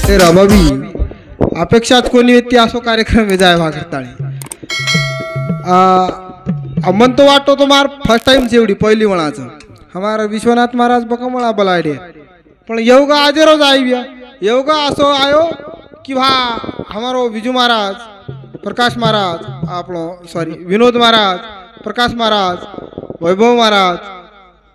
ते रबाबी अपेक्षात कोणी व्यक्ती असो कार्यक्रम जाय भाग करताळी अमन तो वाटतो तो मार फर्स्ट टाइम जेवढी पहिली म्हणाचं हमारा विश्वनाथ महाराज बका मला बलाडे पण येवगा आज रोज आईव्या येवगा असो आयो कि भा हमारो विजू महाराज प्रकाश महाराज आपलो सॉरी विनोद महाराज प्रकाश महाराज वैभव महाराज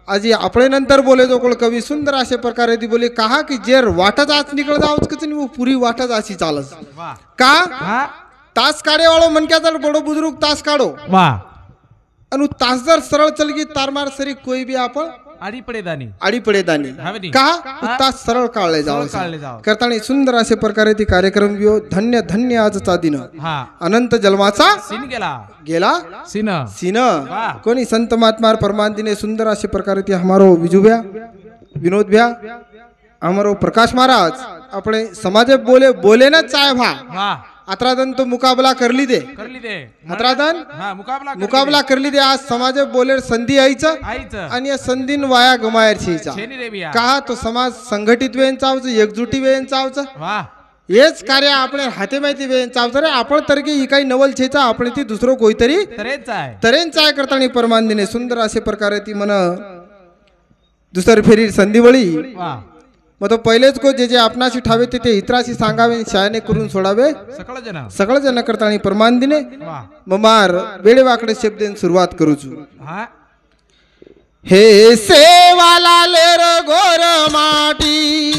आजी अपने नंतर बोले जो कोण कवि सुंदर असे प्रकारे ती बोले कहा कि जेर वाटच आज निकल जाओच कचनी वो पूरी वाटच आसी चालस का तास काढे वाळो मनक्या जर बडो बुजुर्ग तास काढो वाह अनु तास जर सरळ चल गई तारमार सरी कोई भी आपण आडी पडे दानी कहा तास सरळ काढले जाओ करतानी सुंदर असे प्रकारे ती कार्यक्रम वियो धन्य धन्य आजचा दिन अनंत जन्माचा सीन गेला सीन कोणी संत महात्मा परमानंदीने सुंदर असे प्रकारे ती हमारो विजुभ्या विनोद भ्या हमारो प्रकाश महाराज अपने समाज बोले ना चाहे भा अत्रादन तो मुकाबला कर ली दे अत्रादन मुकाबला कर ली दे आज समाज बोले संधी आईचं आणि या संधीन वाया गमायर छीचा कहा तो समाज संघटित वेन चावच एकजुटी वेन चावच हेच कार्य आपण हाते माहिती वेन चावच रे आपण तर की काही नवल छेचा आपण ती दुसरो कोईतरी तरेन चाय करतानी परमानंदीने सुंदर असे प्रकारे ती मन दुसरी फेरी संधी वळी मग तो पहिलेच को जे जे आपणाशी ठावे ते इतराशी सांगावे शाळेने करून सोडावे सकळ जन करतानी परमानंदीने ममार वेळे वाकडे शब्देन सुरुवात करूचू हे सेवाला लेर गोर माटी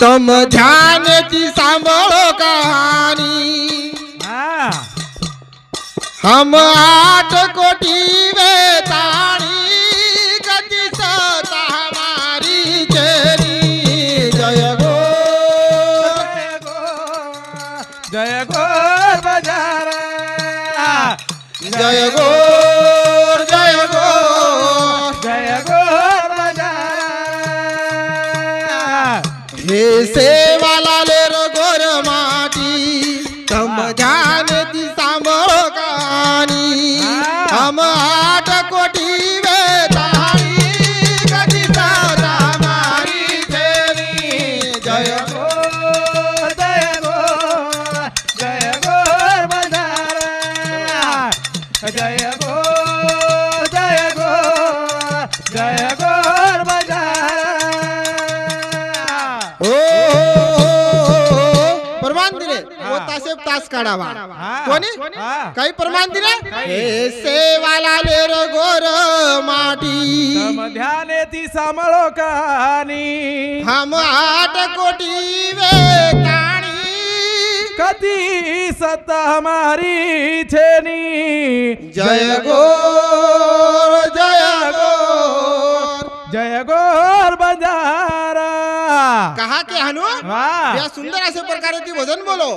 तम ध्यान ती सांभाळो कहानी हम 8 कोटी वेताणी जय गोर बजार जय गोर जय गोर जय गोर बजार हे सेवाला लेर गोर माटी तम ध्यान ती सांभाळो कहानी हम 8 कोटी वेताणी कधी साधा मारी तेरी जय जय गोर बजार ओ परमानंदीने वो तासेब तास काढावा कोणी काही परमानंदीने हे सेवाला लेर गोर माटी तम ध्याने ती सांभाळो कहानी हम 8 कोटी वेताणी कती सत हमारी छेनी जय गोर जय गोर जय गोर बजारा कहा के हनु या सुंदर असे प्रकारे ती वजन बोलो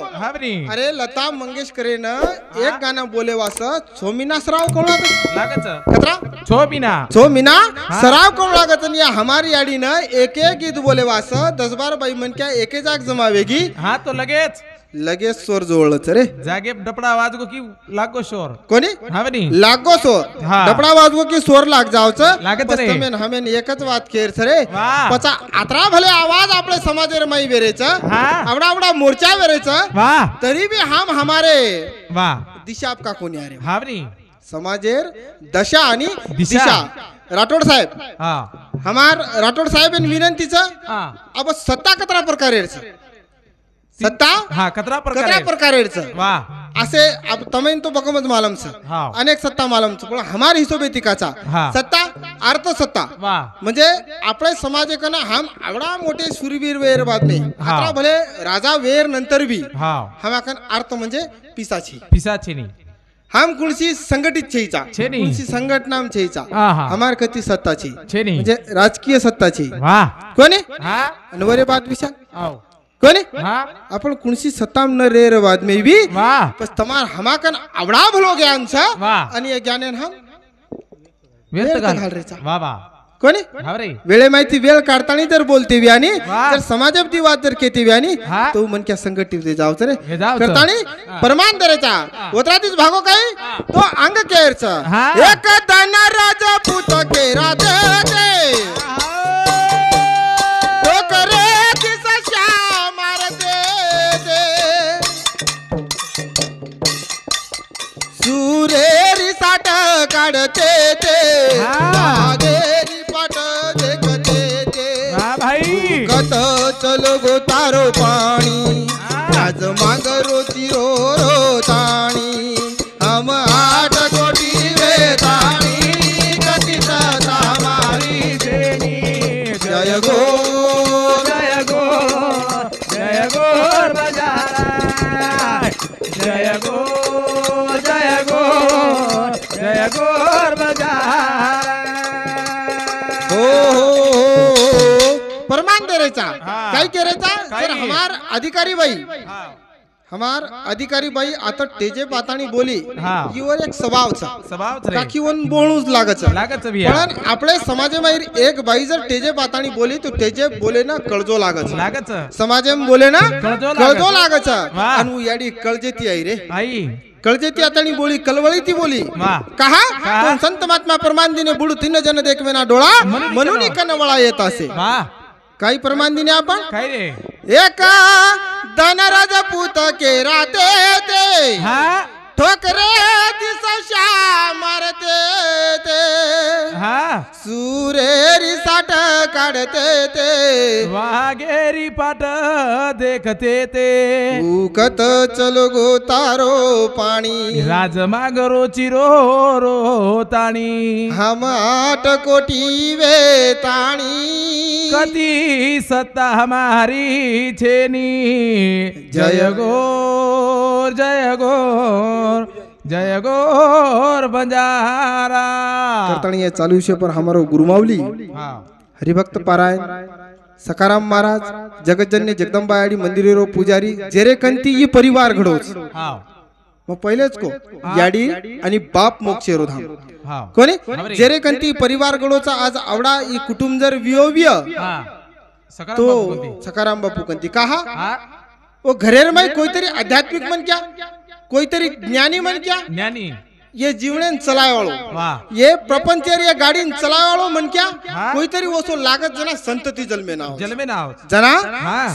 अरे लता मंगेशकरेन एक गाणं बोले वास छोमीना सराव कोण लागत कतरा छोमीना सराव कोण लागत आणि हमारी आडी न एक गीत बोले वास 10-12 बाई मन क्या एके जाग जमावेगी हाँ तो लगेच सोर जोळच रे जागे डपडा वाजगो की लागो शोर कोणी हावनी लागो सोर डपडा वाजगो की सोर लाग जावच लागत रे हमें एकच बात केर रे पचा आत्रा भले आवाज आपले समाजेर माई वेरेच आवडा आवडा मोर्चा वेरेच तरी भी हम हमारे दिशा आपका कोणी अरे हावनी समाजेर दशा आणि दिशा राठोड साहेब हमार राठोड साहेब विनंतीचं अब सत्ता कतरा प्रकारे सत्ता कतरा प्रकारे असे तमेन तो बकमच मालम अनेक सत्ता मालम पण हमार हिशोबे तिकाचा सत्ता अर्थ सत्ता म्हणजे आपले समाज कना हम आवडा मोठे शूरवीर वेर बाद नाही आता भले राजा वेर नंतर भी हम अर्थ म्हणजे पिसाची नाही हम कुणसी संघटित छेचा कुणसी संघटना छेचा हमार कती सत्ताची म्हणजे राजकीय सत्ताची कोणी अनवरे बात विशाल कोणी आपण कुणसी सत्ता न रेर बाद में भी बस तमार हमाकन आवडा भलो ज्ञान छ आणि ज्ञानेन हम व्यक्त घाल रेचा कोणी वेळे माहिती वेळ काढतानी जर बोलते व्यानी तर समाजबदी वाद जर केते व्यानी तो मन क्या संघटित दे जावच रे करतानी परमान दरेचा ओतरातीच भागो काय तो अंग केरच एक दाना राजा पूत के राजे चलो गो तारो पाणी राज मांग रोती रो रो ताणी हम 8 कोटी वेताणी कति सता मारी देणी जय गो जय गो जय गोर बजारा जय गो जय गो जय गोर बजारा फरमान दे रेचा काय केरेचा सर हमार अधिकारी बाई हमार अधिकारी बाई आता टेजे पाताणी बोली इवर एक स्वभाव काकी वन बोलूच लागच पण आपले समाजेमाईर एक बाई जर टेजे पाताणी बोली तो टेजे बोले ना कळजो लागच समाजेम बोले ना कळजो लागच आणि याडी कळजेती आई रे आई कळजेती आतानी बोली कलवळी ती बोली कहा तो संत महात्मा परमान दिने बुडू 3 जन देखवे ना डोळा म्हणून कनवळा येत असे काही प्रमाण दिने आपण काय रे एका धनराज पूत के राते ते ठोकरे दिसशा मारते ते सुरेरी साठ काढते ते वागेरी पाट देखते ते उकत चलो गो तारो पाणी राज माग रोची रो रो ताणी हम 8 कोटी वेताणी कति सत्ता हमारी छेनी जय गोर जय गोर जय गोर बंजारा करताणी चालू विषय पर हमारो गुरुमावली हरिभक्त पारायण सकाराम महाराज जगतजन्य जगदंबा आडी मंदिरेरो पुजारी जेरे कंती ये परिवार घडोच मग पहिलेच को याडी आणि बाप मोक्षेरो धाम कोणी जेरे कंती परिवार घडोचा आज आवडा ई कुटुंब जर वियोव्य तो सकाराम बापू कंती कहा वो घरेर में कोईतरी आध्यात्मिक मन क्या कोईतरी ज्ञानी मन क्या ज्ञानी ये जीवनेन चलाय वाळो ये प्रपंचर ये गाडी चलाय वाळो मन क्या कोईतरी वसो लागत जना संतती जन्मे नाव जना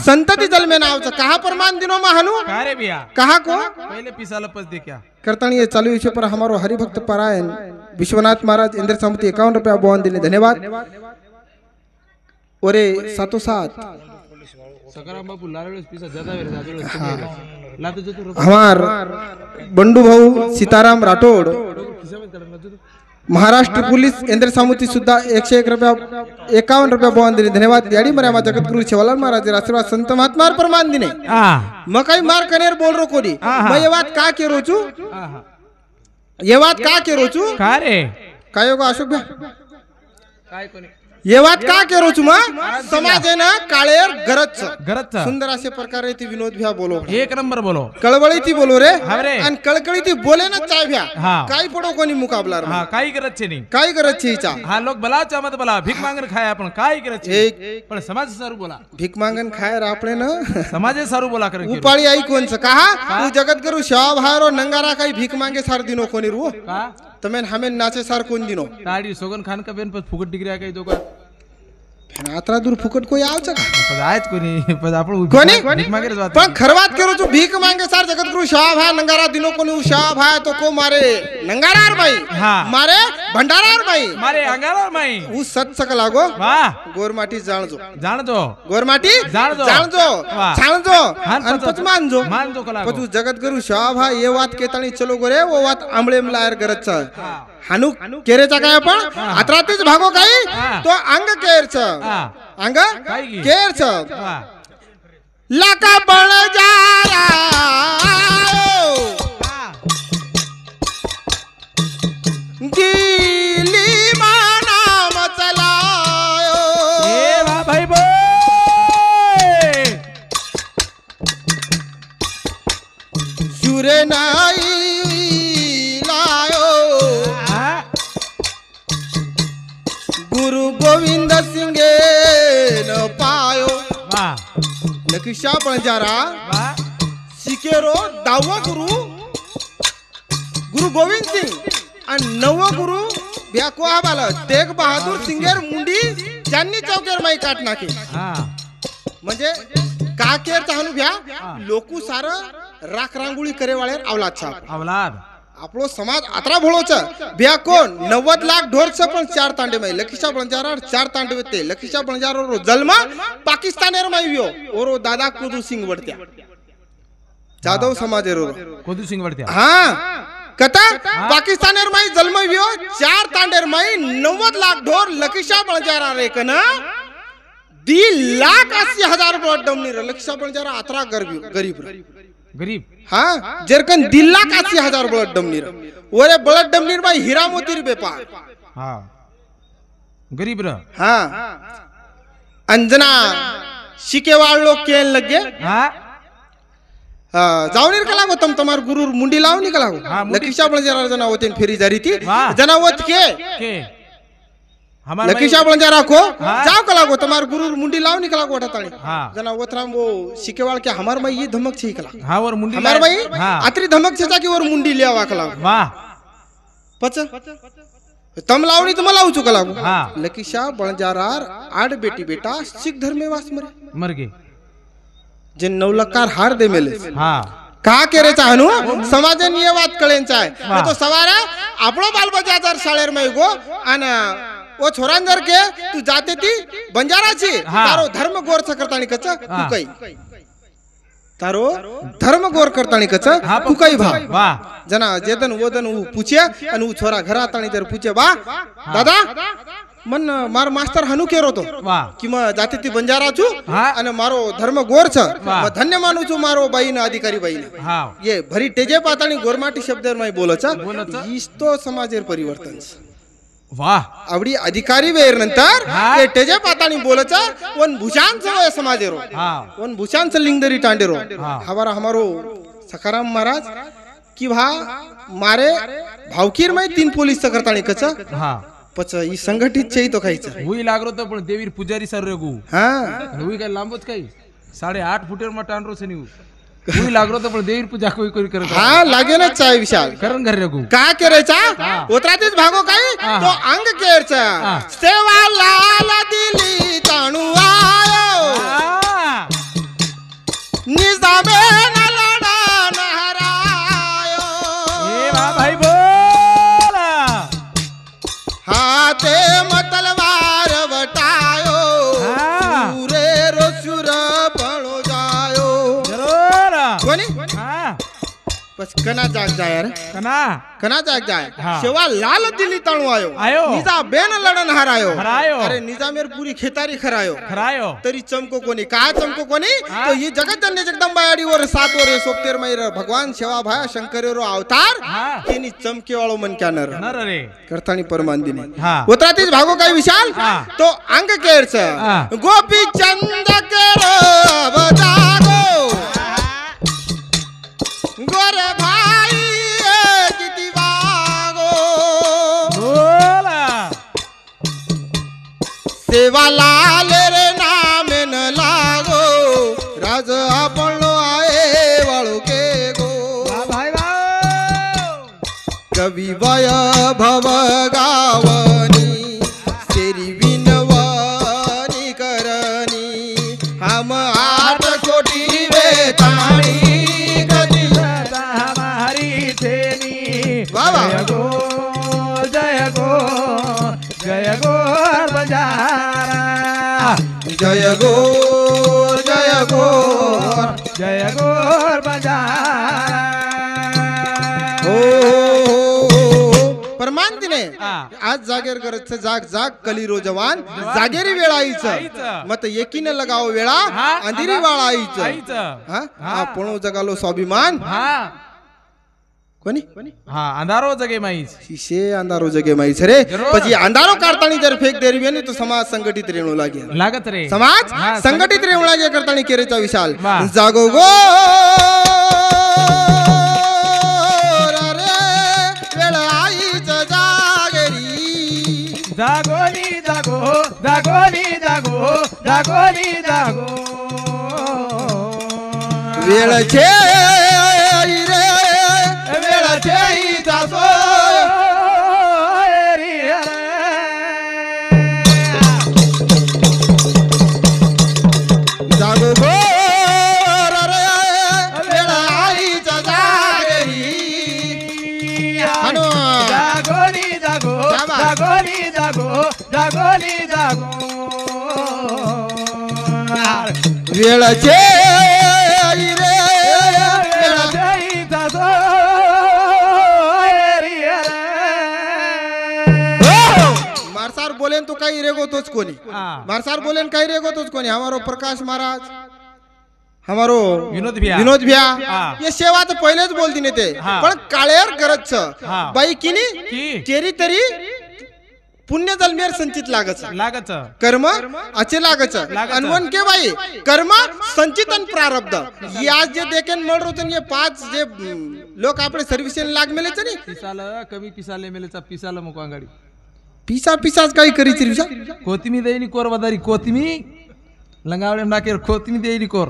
संतती जन्मे नाव कहा प्रमाण दिनो महानु का रे बिया कहा को पहले पिसाला पस दे क्या करतानी ये चालू विषय पर हमारो हरिभक्त पारायण विश्वनाथ महाराज इंद्र सामुती 51 रुपया बोन दिले धन्यवाद ओरे सातो सात सकाराम बापू लारेस पिसा ज्यादा वेळ हमार बंडू भाऊ सीताराम राठोड महाराष्ट्र पुलिस इंद्र सामुती सुद्धा 101 रुपया 51 रुपया बोन दिले धन्यवाद याडी मर्यामा जगतगुरु शिवालाल महाराज आशीर्वाद संत महात्मा प्रमाण दिने मग काही मार कनेर बोल रो कोडी मग ये बात का के रोचू ये बात का के रोचू का रे काय होगा अशोक भाई काय कोणी ये बात का के रोचू मग समाजेन काळेर गरज सुंदर असे प्रकारे ती विनोद भ्या बोलो एक नंबर बोलो कळवळी ती बोलो रे आणि कळकळी ती बोले ना चाय भ्या काय पडो कोणी मुकाबला हां काही गरज छे नाही काय गरज छे इचा हा लोक बलाचा मत बला भीक मागन खाय आपण काय गरज छे पण समाज सारू बोला भीक मागन खाय आपण ना समाजे सारू बोला कर उपाळी आई कोणच कहा तू जगतगुरु शिवा भायरो नंगारा काही भीक मागे सार दिनो कोणी रू का तमेन हमें नाचे सार कोण दिनो ताडी सोगन खान का बेन पर फुकट डिग्री काही दोका आत्रा दूर फुकट कोई आवच का आहेत कोणी पण आपण भीक मागे पण खरवात करू तू भीक मागे सार जगतगुरु शिवा भाय नंगारा दिनो कोणी शिवा भाय तो को मारे नंगारार बाई मारे भंडारार बाई मारे अंगारार बाई उ सत्सक लागो वाह गोरमाटी जाणजो गोरमाटी जाणजो छाणजो आणि पच मानजो कला तू जगतगुरु शिवा भाय ये बात केताणी चलो गोरे वो बात आंबळे मलायर गरज हानू केरेचा काय आपण आत्रातीच भागो काही तो अंग केरच अंग केरच लाका बळ जाया दिली माना मचलायो ए वा भाई बो सुरे नाही गुरु गोविंद सिंगे न पायो नकिशा बंजारा सिकेरो दावा गुरु गोविंद सिंग आणि नव गुरु ब्याको आबाल तेग बहादूर सिंगेर मुंडी ज्यांनी चौकेर माई काट नाकी म्हणजे काकेर चाहनु भ्या लोकू सार राख रांगोळी करे वाळे अवलाद छाप अवलाद આપણો સમાજ આતરા ભોળો છે ભ્યા કોણ 90 લાખ ઢોર છે પણ 4 તાંડે માં લખીશા બંજારા 4 તાંડે તે લખીશા બંજારો રો જલમાં પાકિસ્તાનેર માં આવ્યો ઓરો દાદા કુદુ સિંહ વડત્યા જાદવ સમાજે રો કુદુ સિંહ વડત્યા હા કતા પાકિસ્તાનેર માં જન્મ આવ્યો 4 તાંડેર માં 90 લાખ ઢોર લખીશા બંજારા રે કના 2,80,000 બ્લોડ ડમની રે લખીશા બંજારા આતરા ગરીબ गरीब हाँ जरकन 2,80,000 ब्लड डमनीर ओरे ब्लड डमनीर भाई हीरा मोतीर बेपार हाँ गरीब रह हाँ अंजना शिकेवाड़ लोग केन लग गए हाँ जाओ नहीं कलागो तुम तुम्हार गुरु मुंडी लाओ नहीं कलागो लकीशा बन जरा जना होते फेरी जारी थी जना वत के लकीशा बन जरा को जाओ कलागो तुम्हार गुरु मुंडी लाओ नहीं कलागो उठा ताली जना वतराम वो शिकेवाड़ के हमार में ये धमक छी कला हाँ और मुंडी हमार भाई आतरी धमक छे जाकी और मुंडी ले आवा कलागो वाह पच तम लाओ नहीं तुम लाओ चुका लागो लकीशा बन जरा आठ बेटी बेटा सिख धर्म में वास मर गए जे 9 लकार हार दे मेले हाँ का केरे चाहनु समाजन ये बात कळेन चाहे तो सवारे आपलो बाल बच्चा जर शाळेर में गो आणि ओ छोरांजर के तू जाते ती बंजारा छी तारो धर्म गोर करतानी कच तू कई तारो धर्म गोर करतानी कच तू कई भा वाह जना जेदन वदन उ पूछे आणि उ छोरा घर आतानी जर पूछे बा दादा मन मार मास्टर हनु केरो तो कि म जाती ती बंजारा छु અને મારો ધર્મ ગોર છે ધન્ય માનું છું મારો બાઈને અધિકારી બાઈને ये भरी टेजे पातानी गोरमाटी शब्दर में बोलो छ इस्तो समाजेर परिवर्तन छ वाह आवडी अधिकारी वेर नंतर ये टेजे पातानी बोलो छ वन भूषान छ समाजेरो वन भूषान छ लिंगदरी टांडेरो हमारा हमारो सखाराम महाराज कि भा मारे भावकीर में 3 पोलीस करतानी कच हां पछ ई संगठित छे तो खाई छे हुई लागरो तो पण देवीर पुजारी सर रेगु हां हुई काय लांबच काय 8.5 फुटेर मा टांडरो छे नी हुई लागरो तो पण देवीर पूजा कोई कोई करे हां लागे ना चाय विशाल करन घर रेगु का करे चा उतरातीच भागो काय तो अंग केर चा सेवा लाल दिली ताणू आयो निजामे न लडा नहरायो ए भाई हाथे मतलवार वटायो सूरे रो सुर पणो जायो जरूर कोनी हां बस कना जाग जाय यार कना जाग जाय हाँ। सेवा लाल दिल्ली ताणो आयो निजा बेन लड़न हरायो अरे निजा मेर पूरी खेतारी खरायो तरी चमको कोनी का चमको कोनी तो ये जगत जननी जगदंबा आडी और 7 वर 71 में भगवान सेवा भाया शंकर रो अवतार केनी चमके वाळो मन क्या नर रे करतानी परमानंदिनी उतरातीच भागो काय विशाल तो अंग केर छ गोपी चंद केरो बजागो गोरे भाई किती वागो बोला सेवा लाल रे नाम न लागो राज आपणो आए वाळो के गो भाई कवि वय भव गावनी तेरी विनवनी करनी हम 8 कोटी वेताणी जय गो बजारा जय गो जय गो जय गो बजारा परमानंदीने आज जागेर करत जाग जाग कलीरो जवान जागेरी वेळ आईच मत एकीने लगाव वेळा अंधेरी वाळ आईच हा पण जगालो स्वाभिमान कोनी हां अंधारो जगे माईच शीशे अंधारो जगे माईच रे પછી अंधारो काढतानी जर फेक देरी वेनी तो समाज संघटित रेणू लागे लागत रे समाज संघटित रेणू लागे करतानी केरेचा विशाल जागो गो रे वेळ आईच जागेरी जागोनी जागो जागोनी जागो जागोनी जागो वेळ छे रे जागो गोर रे वेळ आईच जागेरी वेळाचे मारसार बोलेन तो काही रेगोतोच कोणी मारसार बोलेन काही रेगोतोच कोणी हमारो प्रकाश महाराज हमारो विनोद भैया ये सेवा तर पहिलेच बोलती नाही ते पण काळेर गरज बाई किनी तेरी तरी पुण्य जन्मेर संचित लागच कर्म अच्छे लागच अनवन के बाई कर्म संचित आणि प्रारब्ध आज जे देखेन मळ रोतन ये 5 जे लोक आपले सर्व्हिसेन लाग मेलेच नाही पिसाला कमी पिसाले मेलेचा पिसाला मुको अंगाडी पिसाच काही करीची रिक्षा कोथिमी देईनी कोर वदारी कोथिमी लंगावले नाकेर कोथिमी देईनी कोर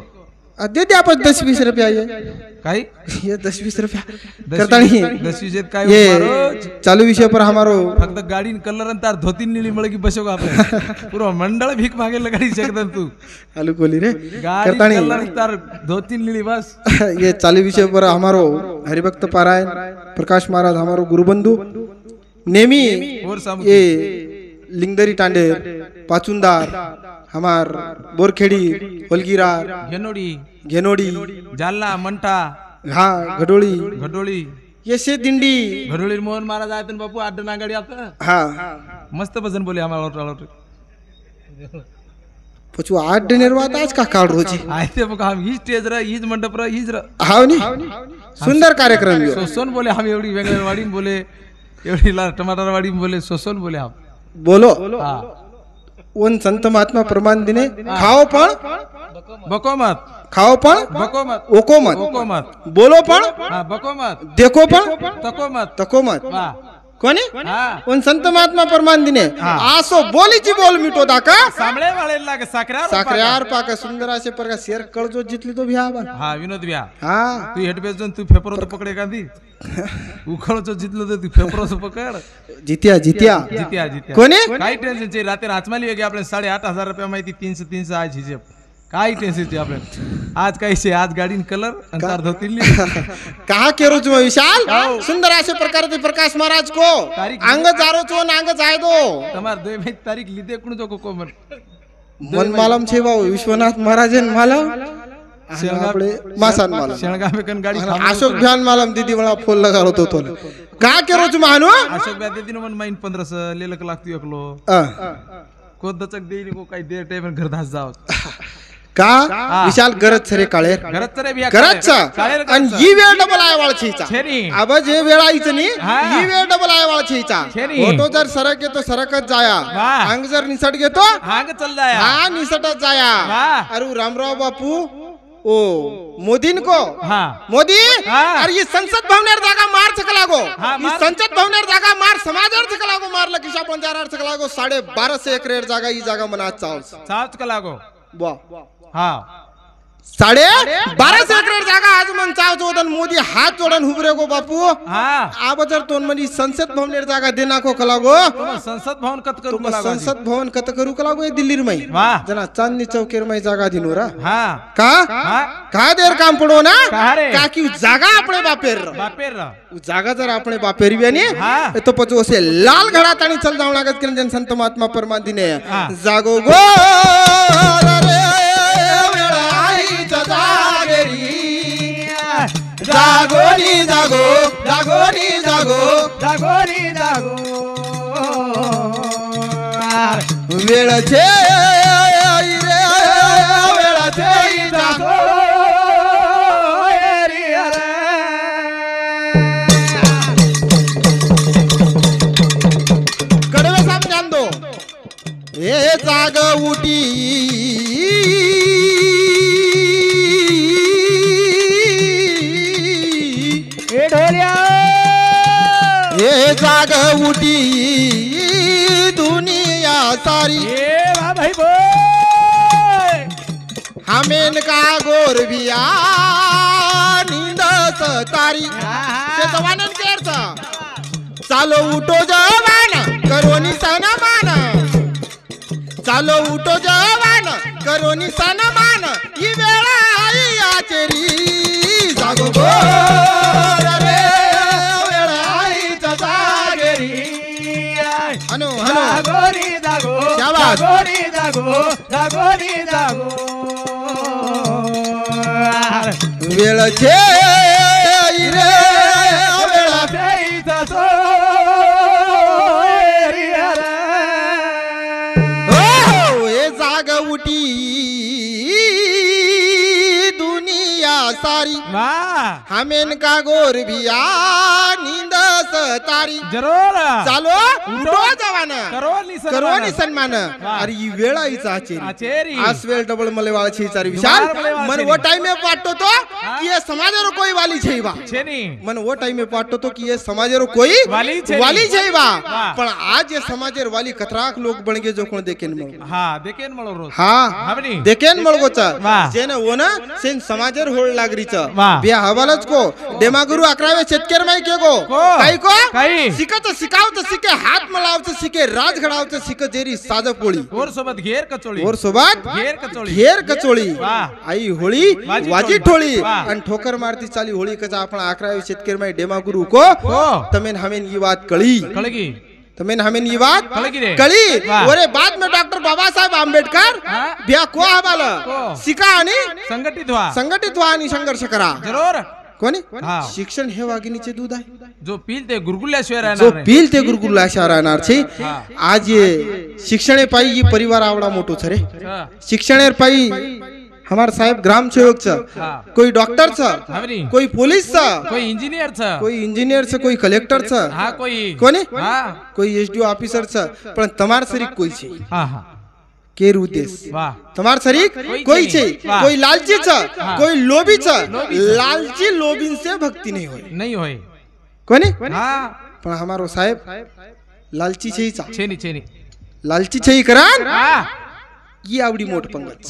दे दे आपण 10-20 रुपया ये काय ये 10-20 रुपया करता नहीं 10-20 काय ये चालू विषय पर हमारो फक्त गाडी कलर आणि तार धोती निळी मळगी बसोगा आपले पूरा मंडळ भीक मागे लगाडी शकदन तू आलू कोली रे गाडी करता नहीं कलर तार धोती निळी बस ये चालू विषय पर हमारो हरिभक्त पारायण प्रकाश महाराज हमारो गुरुबंधु नेमी ये लिंगदरी टांडेर पाचुंदार हमार बोरखेडी होलगिरा घेनोडी जालना मंठा हाँ घडोळी ये दिंडी घडोळी मोहन महाराज आए बापू आठ नागाडी आता हाँ मस्त भजन बोले हमारा पचू 8 निर्वात आज का काढ रोजी आयते बघा हम ही स्टेज रा हीच मंडप रा हीच हाव नी सुंदर कार्यक्रम सोसन बोले हम एवढी वेगळवाडी बोले एवढी टमाटर वाडी बोले सोसन बोले हम बोलो उन संत महात्मा प्रमाण दिने खाओ पण बको मत खाओ पण बको मत ओको मत बोलो पण बको मत देखो पण तको मत कोणी उन संत महात्मा प्रमाण दिने आसो बोलीची बोल मिटो दाका सामळे वाळे लागे साखऱ्यार पाका सुंदर असे प्रकार शेर कळजो जितली तो भ्या हा विनोद भ्या हा तू हेड बेस तू पेपर तो पकडे गांधी उखळचो जितलो तर तू पेपर पकड जित्या कोणी काय टेन्शन चे रात्री आचमाली वेगळी आपले 8,500 रुपया माहिती 300 आज हिशेब काय टेन्शन चे आपले आज काय शे आज गाडीन कलर अंतर धोतिली कहा केरो जो विशाल सुंदर असे प्रकार ते प्रकाश महाराज को अंग जारो चो नांग जाय दो तमार 2 तारीख लिदे कुण जो को मन मालम छे भाऊ विश्वनाथ महाराजन मालम आपले मासान मालम शेणगा में कन गाडी अशोक भ्यान मालम दीदी मला फोन लगा होतो तो का केरो जो मानो अशोक भ्या दीदी मन माइन 1500 लेलक लागतो एकलो को दचक देईनी को काही देर टाइम घर धास जाव का विशाल गरज रे काळे गरज आणि ही वेळ डबल आहे वाळछीचा अब जे वेळ आईच नी ही वेळ डबल आहे वाळछीचा फोटो जर सरक घेतो सरकच जाया अंग जर निसट घेतो अंग चल जाया हां निसटच जाया अरे रामराव बापू ओ मोदीन को मोदी अरे ये संसद भवनेर जागा मार सकलागो ये संसद भवनेर जागा मार समाजर सकलागो मार लकिशा पंजारार सकलागो 12.5 एकरेर जागा ही जागा मना चाव सकलागो वाह हाँ 12.5 एकरेर जागा आज मन चाव जोदन मोदी हात जोडन हुबरे गो बापू आब जर तोन मनी संसद भवनेर जागा देना को कलागो संसद भवन कत करू कलागो संसद भवन कत करू कलागो ये दिल्ली मै जना चांदनी चौकेर मै जागा दिनोरा का देर काम पडो ना का की जागा आपणे बापेर जागा जर आपणे बापेर बियानी तो पचो से लाल घडा ताणी चल जाव लागत केन जन संत महात्मा परमान दिने जागो गो जागोरी जागो जागोरी जागो जागोरी जागो वेळचे रे वेळचे जागो कडवे साहेब ध्यान दो हे जाग उठी ये जाग उठी दुनिया सारी भाई बोय हमें का गोर बिया नींदस तारी ते जवानन केरचा चालो उठो जवान करो निशान मान चालो उठो जवान करो निशान मान ही वेळ आई आचेरी जागो गो जागोरी जागो जागोरी जागो जागोरी जागो वेळचे रे जाग उठी दुनिया सारी हमेन का गोर भिया नींद तारी जरूर चालो उठो जवान करो सन्मान अरे ही वेळ आईचा आचेरी आज वेळ डबल मले वाळची चारी विशाल मन वो टाइम में पाटतो तो कि ये समाजरो कोई वाली छईबा छेनी मन वो टाइम में पाटतो तो कि ये समाजरो कोई वाली छईबा पण आज ये समाजर वाली कतराक लोग बन गए जो कोण देखेन मळो हां देखेन मळो रोज हां देखेन मळगोच जेने ओना सेन समाजर होळ लागरीच बिया हवालच को डेमागुरु 11वे शेतकर माई के गो काही को शिकत शिकावत शिके हात मलावत शिके राज घडावत शिक जेरी साज पोळी और सोबत घेर कचोळी आई होळी वाजी ठोळी आणि ठोकर मारती चाली होळी कचा आपण 11वे शेतकर माई डेमागुरु को तमेन हमेन ये बात कळगी तमेन हमेन ये बात कळी ओरे बाद में डॉक्टर बाबा साहेब आंबेडकर बिया को हवाला शिका आणि संघटित व्हा आणि संघर्ष करा जरूर कोणी शिक्षण हे वाघिणीचे दूध आहे जो पील ते गुरुकुल्याशिवाय राहणार छे आज ये शिक्षणे पाई ये परिवार आवडा मोठो छरे शिक्षणे पाई हमार साहेब ग्राम सेवक छ कोई डॉक्टर छ कोई पुलिस छ कोई इंजीनियर छ कोई कलेक्टर छ कोणी कोई एसडीओ ऑफिसर छ पण तमार सरी कोई छे केर उद्देश्य तमार शरीर कोई छे कोई लालची छ कोई लोभी छ लालची लोभीन से भक्ति नहीं होय कोनी पण हमारो साहेब लालची छे छेनी लालची छे करान ये आवडी मोठ पंगत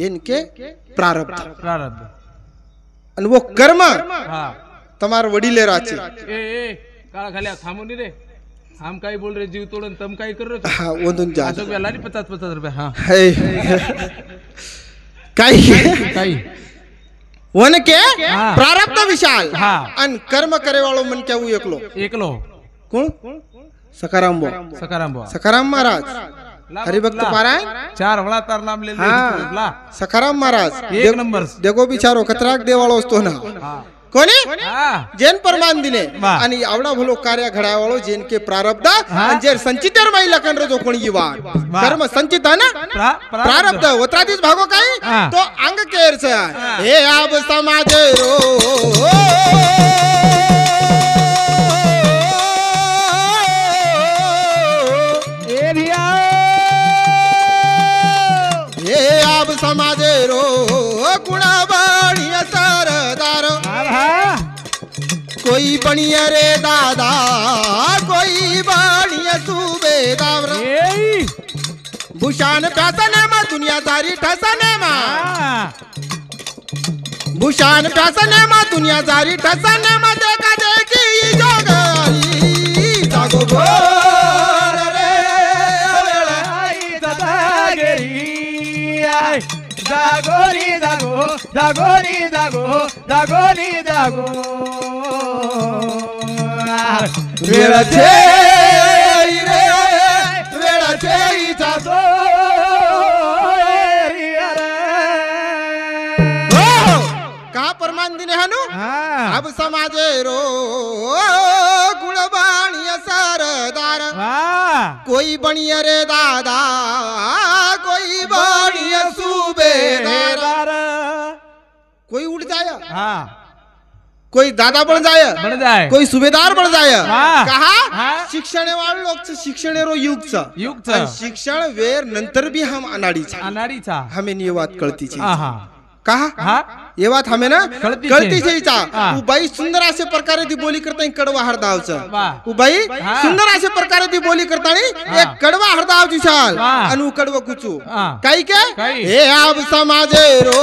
इनके प्रारब्ध आणि वो कर्म तमार वडीले राचे ए काळा खाल्या थांबून रे हम काय बोल रहे जीव तोड़न तम काय कर रहे हाँ वो तुम जा अशोक वाला नहीं 50 रुपए हाँ काई वन के प्रारब्ध विशाल अन कर्म करे वालों मन क्या हुई एकलो कौन सकाराम महाराज हरिभक्त पारायण 4 वळा तार नाम ले सकाराम महाराज एक नंबर देखो बिचारो कतराक देवाळो असतो ना कोणी जैन परमान दिने आणि आवडा भलो कार्य घडावाळो जैन के प्रारब्ध जे संचितर माई लखन रे जो कोणी युवा कर्म संचित है ना प्रारब्ध वत्रातीस भागो काय तो अंग केर छ हे आब समाज रो एरिया हे आब समाज रो गुणाबाणी सरदार कोई बनिया रे दादा कोई बनिया सूबेदार भूषण फैसने में दुनिया सारी ठसने में भूषण फैसने में दुनिया सारी ठसने में देखा देखी जोगारी जागो गोर रे वेळाई दादागिरी दागोरी दागो वेळाचे इचा का परमान दिने हनु अब समाजे रो गुणबाणी सरदार कोई बनिया रे दादा कोई बनिया सूबेदार कोई उठ जाया कोई दादा बन जाए कोई सूबेदार बन जाए कहा शिक्षण वाले लोग शिक्षण रो युग शिक्षण वेर नंतर भी हम अनाडीचा हमें ये बात कळती छे कहा ये बात हमें ना कळती छे उ बाई सुंदर असे प्रकारे ती बोली करता कडवा हरदावच उ बाई सुंदर असे प्रकारे ती बोली करता एक कडवा हरदाव दिसाल आणि उ कडवा कुचू काही के हे आब समाजे रो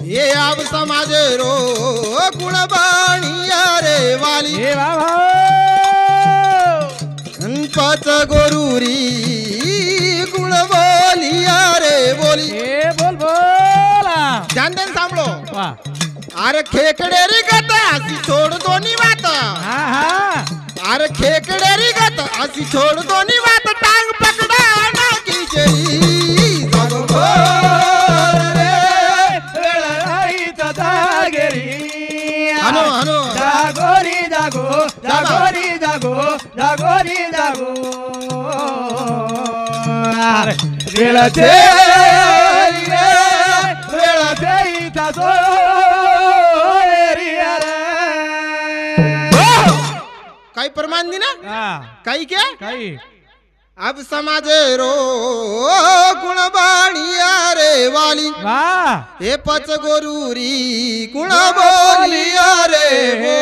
ये आब समाजे रो गुणबाणिया रे वाली पच गोरुरी गुण बोलिया रे बोली बोला ध्यान देन सांभळो अरे खेकडे रे गता अशी सोड दोन्ही वात अरे खेकडेरी गत अशी छोड दोन्ही वात टांग पकडा ना की जरी जागो रे वेळ आई जागेरी हनो हनो जागोरी जागो जागोरी जागो जागोरी जागो वेळाचे वेळाचे इथं काही प्रमाण दी ना काही क्या काही अब समाजे रो गुण बाणिया रे वाली हे पच गोरुरी गुण बोलिया रे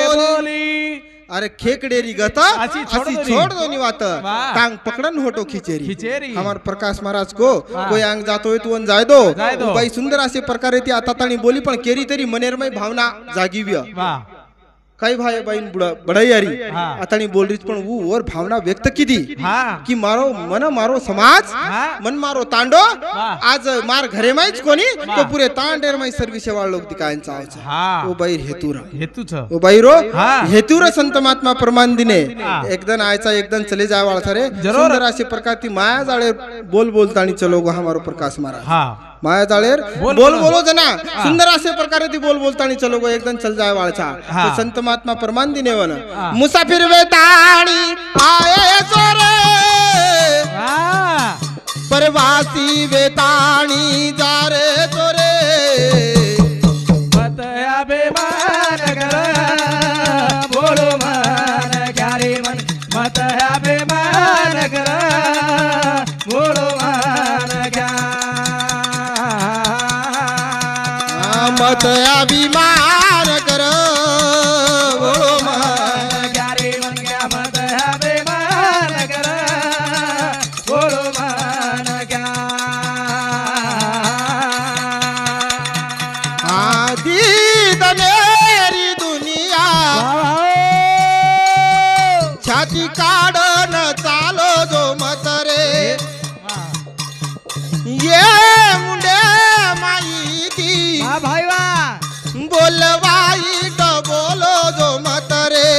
बोली अरे खेकडेरी गता असी छोड़ दो निवात टांग पकड़न होटो खिचेरी हमार प्रकाश महाराज को कोई अंग जातो तो अन जाय दो भाई सुंदर असे प्रकारे ती आता ताणी बोली पण केरी तरी मनेरमय भावना जागीव्य काही भाई बहीण बढाई आता बोल रही पण वो और भावना व्यक्त की कि मारो मन मारो समाज मन मारो तांडो आज मार घरे माहीच कोणी तो पुरे तांडेर माही सर्व सेवा लोक दिकायचा O by हेतूच O by rho हेतूर संत महात्मा प्रमाण दिने एकदन आयचा एकदन चले जाय वाळा रे सुंदर असे प्रकार ती माया जाळे बोल बोलतानी चलो गो हमारो प्रकाश महाराज माया जाळेर बोल बोलो जना सुंदर असे प्रकारे ती बोल बोलतानी चलो गो एकदम चल जाय वाळचा तो संत महात्मा प्रमाण दिने वन मुसाफिर वेताणी आये चोरे परवासी वेताणी जा रे चोरे मत अभिमान कर बोलो मन क्यारे मन मत अभिमान कर बोलो मन क्या मत अभिमान कर बोलो मन क्यारे मन क्या मत अभिमान कर बोलो मन क्या आदि दनेरी दुनिया छाती काढन चालो जो मत रे ये मुंडे माहिती भाई वा बोलवाई तो बोलो जो मत रे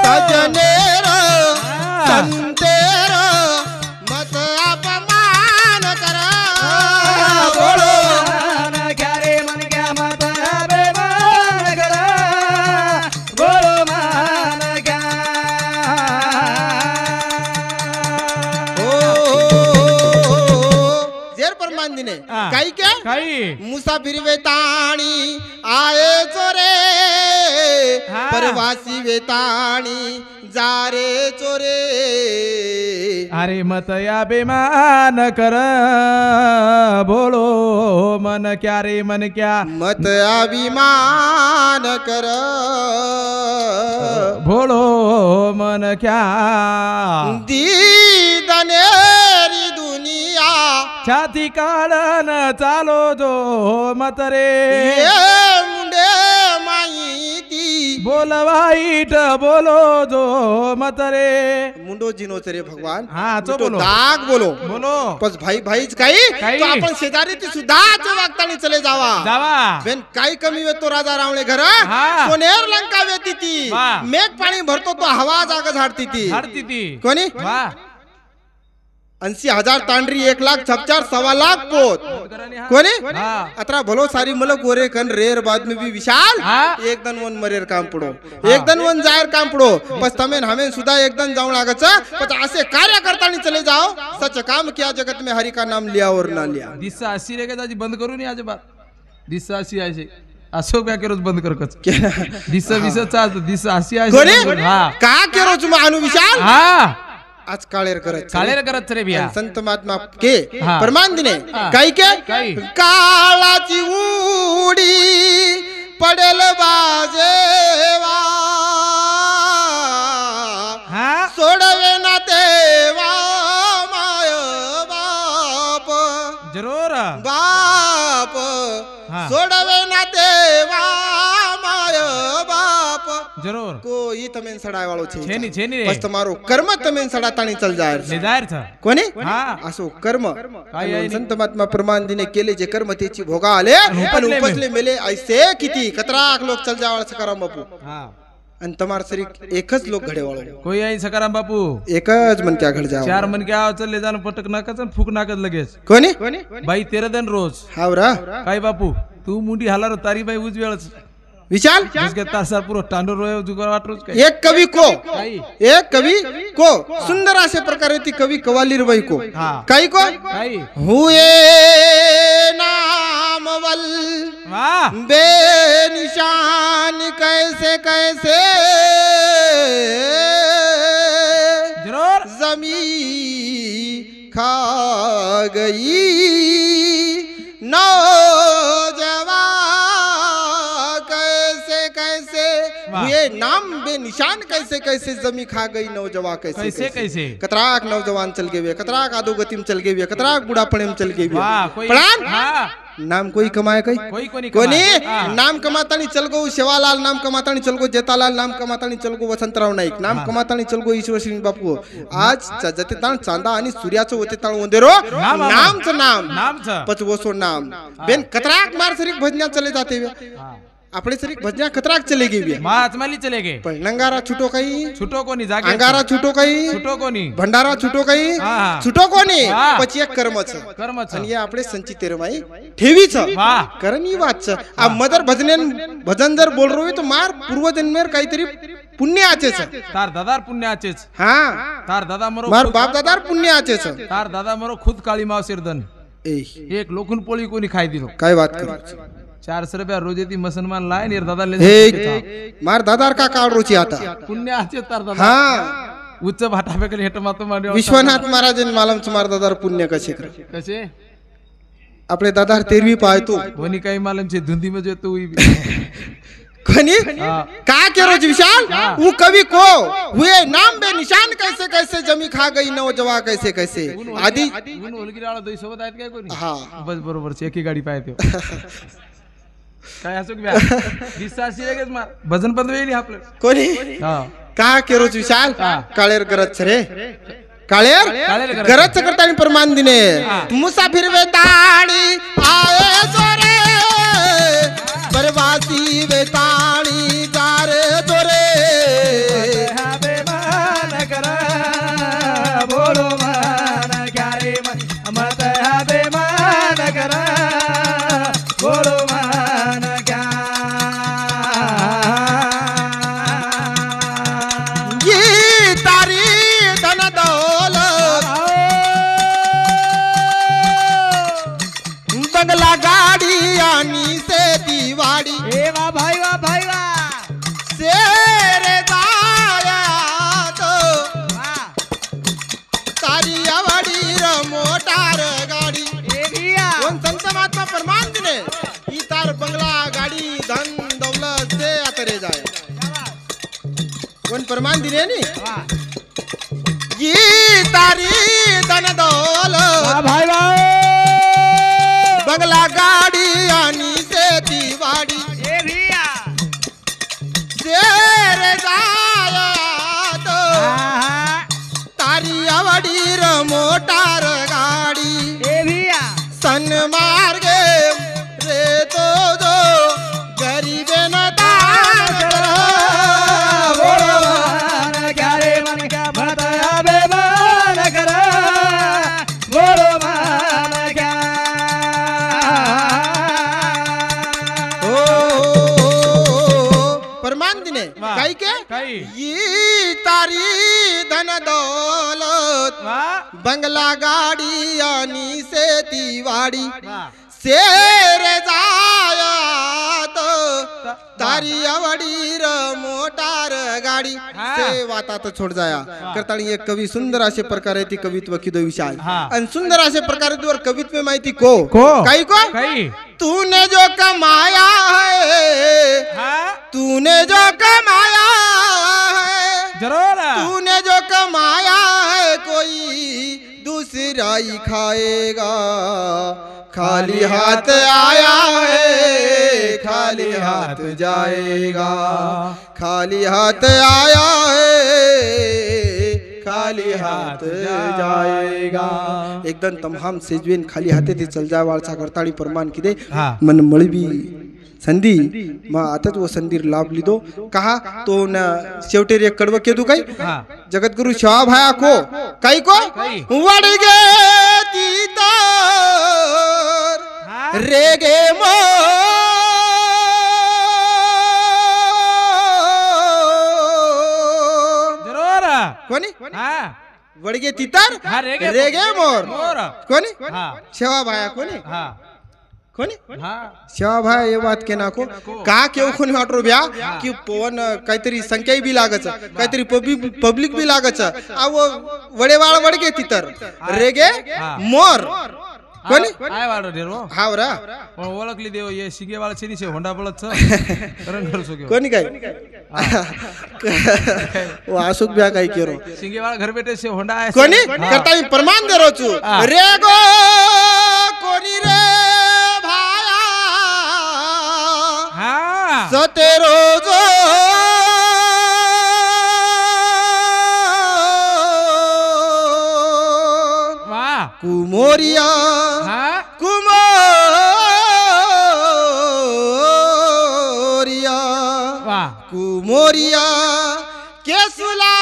सजनेर संतेर मत अपमान कर बोलो मन क्यारे मन क्या मत अभिमान कर बोलो मन क्या जेर परमान दिने काही क्या मुसाफिर वेताणी आये चोरे परवासी वेताणी जा रे चोरे अरे मत अभिमान कर बोलो मन क्या रे मन क्या मत अभिमान कर बोलो मन क्या दीदनेरी दुनिया छाती काढन चालो जो मत रे मुंडे माहिती बोल वाईट बोलो जो मत रे मुंडो जिनो रे भगवान तो बोलो दाग बोलो बस भाई भाईच काही तो आपण शेजारी ती सुद्धा वागतानी चले जावा बेन काही कमी वेतो राजा रावळे घर सोनेर लंका वेती ती मेघ पाणी भरतो तो हवा जागा झाडती ती कोणी 80,000 तांडरी 1,04,000 सवा लाख पोत कोणी अतरा भलो सारी मलक गोरे कन रेर बाद में भी विशाल एकदन वन मरेर काम पडो एकदन वन जायर काम पडो बस तमेन हमें सुधा एकदन जाऊन लागच पण असे कार्य करतानी चले जाओ सच काम किया जगत में हरि का नाम लिया और ना लिया दिस्सा 80 रे दाजी बंद करू नी आज बात दिस्सा 80 आहे असो क्या केरोज बंद कर कच दिस्सा 20 चा दिस्सा 80 आहे कोणी का केरोज मानु विशाल आज काळेर करत रे बिया संत महात्मा के प्रमाण दिने काही के काळाची उडी पडेल बाजेवा सोडवे ना तेवा माय बाप जरूर बाप सोडवे ना तेवा माय बाप जरूर कोई तमेन सडाय वाळो छे छेनी बस તમારો કર્મ તમેન સડાતાની ચલ જાહેર છે કોની असो कर्म संत महात्मा प्रमाण दिने केले जे कर्म त्याची भोगा आले पण उपसले मेले ऐसे किती कतराक लोक चल जावाळ करम बापू आणि तमार सरीक एकच लोक घडे वाळो कोई आई सकाराम बापू एकच मन क्या घड जाओ 4 मन क्या चलले जाण पटक नाकाच आणि फुक नाकाच लगेच कोणी बाई 13 दिन रोज हावरा काय बापू तू मुंडी हालार तारी बाई उज वेळच विशाल जिसके तासार पूरा टांडो रोय जुगार वाटरोज काय एक कवी को सुंदर अशा प्रकारे ती कवी कवालीर बाई को काही को काय हुए नामवल वाह बेनिशान कैसे कैसे जरूर जमी खा गई नौजवान कैसे कैसे हुए नाम बेनिशान कैसे कैसे जमी खा गई नौजवान कैसे कैसे कतराक नौजवान चल गए कतराक आदोगतिम चल गए कतराक बुढ़ापणे में चल गए वाह कोई पढ़ान हां नाम कोई कमाए कई कोनी नाम कमातानी चल गो शेवालाल नाम कमातानी चल गो जेतालाल नाम कमातानी चल गो वसंतराव नाईक नाम कमातानी चल गो ईश्वर सिंग बापू आज जते ताण चांदा आणि सूर्याचं होते ताण ओंदेरो नामचं नाम पचवोसो नाम बेन कतराक मार सरीक भजन्या चले जाते अपने सरीक भजन्या कतराक चले गए महात्माली चले गए पण नंगारा छुटो काही छुटो कोणी जागे अंगारा छुटो काही छुटो कोणी भंडारा छुटो काही छुटो कोणी પછી એક કર્મ છે અને એ આપણે સંચિત રમાઈ ठेवी छ कारण ही વાત છે આ મદર ભજન જર બોલ રહ્યો તો માર પૂર્વ જન્મેર काहीतरी पुण्य आचे छ तार दादार पुण्य आचेच हा तार दादा मरो मार बाप दादार पुण्य आचे छ तार दादा मरो खुद काळी माव सिरदन एक लोखून पोळी कोणी खाई दिलो काय વાત करू 400 रुपया रोज येती मुसलमान लाय निर दादा ले मार दादार का काळ रोची आता पुण्य आचे तार दादा हा उच्च भाटा पे हेट मातो माने विश्वनाथ महाराज मालम मार दादार पुण्य कसे आपले दादार 13वी पाहतो कोणी काही मालम छे धुंदी में जो तो कोनी का केरो विशाल वो कवि को हुए नाम बे निशान कैसे कैसे जमी खा गई नौजवा कैसे कैसे आदि उन ओलगिराळा दोई सोबत आहेत काय कोणी हां बस बरोबर छे एकी गाडी पाहतो काय असो क्या दिसासी लगेच मार भजन पण वेळी आपलं कोणी हां का केरो विशाल काळेर करत रे काळेर गरज करतानी परमान दिने मुसाफिर वेताणी आए जोरे परवासी वेताणी जारे जोरे बेमान करा बोलो मान क्या रे मत बेमान करा बोलो मान क्या ये तारी धन दौलत बंगला गाड़ी आनी से दीवाड़ी वाह भाई शेरे दाया तो तारी आवड़ी र मोटार गाड़ी कोण संत महात्मा परमान दिने ही तार बंगला गाड़ी धन दौलत से आतरे जाए कोण परमान दिने नी ये तारी धन दौलत बंगला गाड़ी आनी से दीवाड़ी शेर जाया तो तारी आवड़ी र मोटार गाड़ी सन मार्गे रे तो जो गरीबे न क्या रे मन क्या बताया बेमान करा बोलो मान क्या परमान दिने काही के ये तारी धन दौलत बंगला गाड़ी आनी से दीवाड़ी शेर जाया तो तारी आवड़ी र मोटार गाड़ी से वाता तो छोड़ जाया करतानी एक कवी सुंदर असे प्रकारे ती कवित्व किदो विशाल आणि सुंदर असे प्रकारे तुवर कवित्व माहिती को काही तूने जो कमाया है तूने जो कमाया है जरूर तूने जो कमाया है कोई दूसरा ही खाएगा खाली हाथ आया है खाली हाथ जाएगा खाली हाथ आया है खाली हाथ जाएगा एकदम तमाम सेजवेन खाली हाथे ते चल जाय वाळसा करताळी परमान किदे मन मळबी संधी मग आताच वो संधी लाभ लिदो कहा तो न शेवटे रे कडव केदू काही हा जगद्गुरु शिवा भाया को काही को वडगे तीतर रेगे मो जरूर कोणी हा वडगे तीतर हा रेगे मोर मोर कोणी हा शिवा भाया कोणी हा कोणी हा शिवा भाया ये बात के नाको का केव कोणी वाटरो ब्या की पवन काहीतरी संख्या बी लागच काहीतरी पब्लिक बी लागच आव वडेवाळ वडगे तीतर रेगे मोर कोणी काय वाढ रे हावरा पण ओळखली देव ये शिगे वाळ छेनी छे होंडा पळत छ करण घर सो कोणी काय वो अशोक ब्या काय केरो शिगे वाळ घर बेटे छे होंडा आहे कोणी करता मी प्रमाण दे रोचू रे गो कोणी रे भाया हा सते रोजो वाह कुमोरिया हा कुमोरिया वाह कुमोरिया केसुला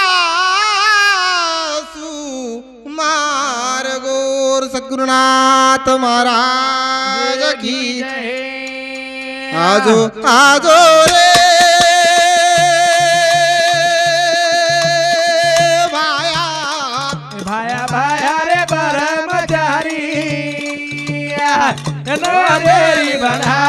मार्गोर सद्गुरुनाथ महाराज की आजो आजो रे भाया भाया भाया रे परमचारी नो देरी बना